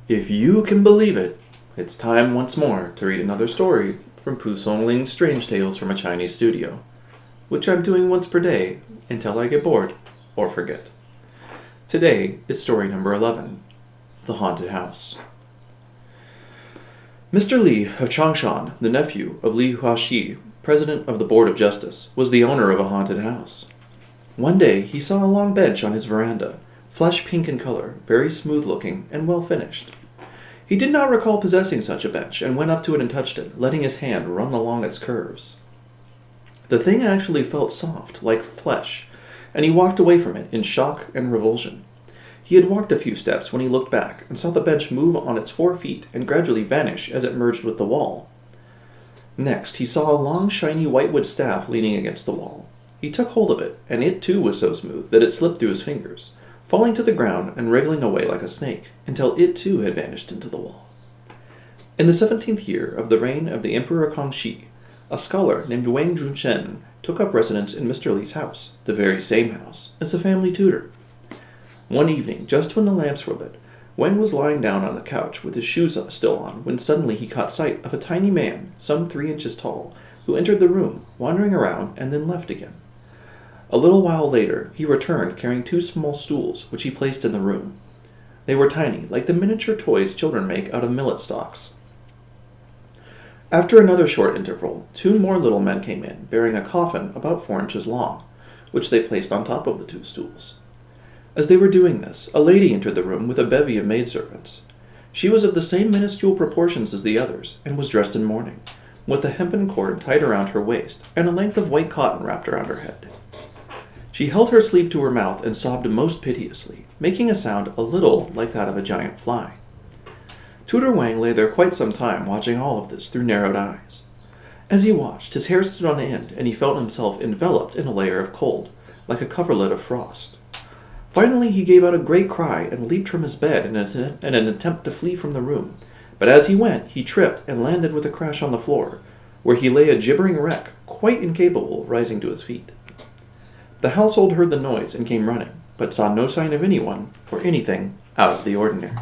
If you can believe it, it's time once more to read another story from Pu Songling's Strange Tales from a Chinese Studio, which I'm doing once per day until I get bored or forget. Today is story number 11, The Haunted House. Mr. Li of Changshan, the nephew of Li Huaxi, president of the Board of Justice, was the owner of a haunted house. One day he saw a long bench on his veranda, flesh pink in color, very smooth looking, and well finished. He did not recall possessing such a bench, and went up to it and touched it, letting his hand run along its curves. The thing actually felt soft, like flesh, and he walked away from it in shock and revulsion. He had walked a few steps when he looked back and saw the bench move on its 4 feet and gradually vanish as it merged with the wall. Next, he saw a long, shiny whitewood staff leaning against the wall. He took hold of it, and it too was so smooth that it slipped through his fingers, falling to the ground and wriggling away like a snake, until it too had vanished into the wall. In the 17th year of the reign of the Emperor Kangxi, a scholar named Wang Junchen took up residence in Mr. Li's house, the very same house, as a family tutor. One evening, just when the lamps were lit, Wang was lying down on the couch with his shoes still on when suddenly he caught sight of a tiny man, some 3 inches tall, who entered the room, wandering around, and then left again. A little while later, he returned carrying 2 small stools, which he placed in the room. They were tiny, like the miniature toys children make out of millet stalks. After another short interval, 2 more little men came in, bearing a coffin about 4 inches long, which they placed on top of the 2 stools. As they were doing this, a lady entered the room with a bevy of maidservants. She was of the same minuscule proportions as the others, and was dressed in mourning, with a hempen cord tied around her waist, and a length of white cotton wrapped around her head. She held her sleeve to her mouth and sobbed most piteously, making a sound a little like that of a giant fly. Tutor Wang lay there quite some time watching all of this through narrowed eyes. As he watched, his hair stood on end, and he felt himself enveloped in a layer of cold, like a coverlet of frost. Finally, he gave out a great cry and leaped from his bed in an attempt to flee from the room, but as he went, he tripped and landed with a crash on the floor, where he lay a gibbering wreck, quite incapable of rising to his feet. The household heard the noise and came running, but saw no sign of anyone or anything out of the ordinary.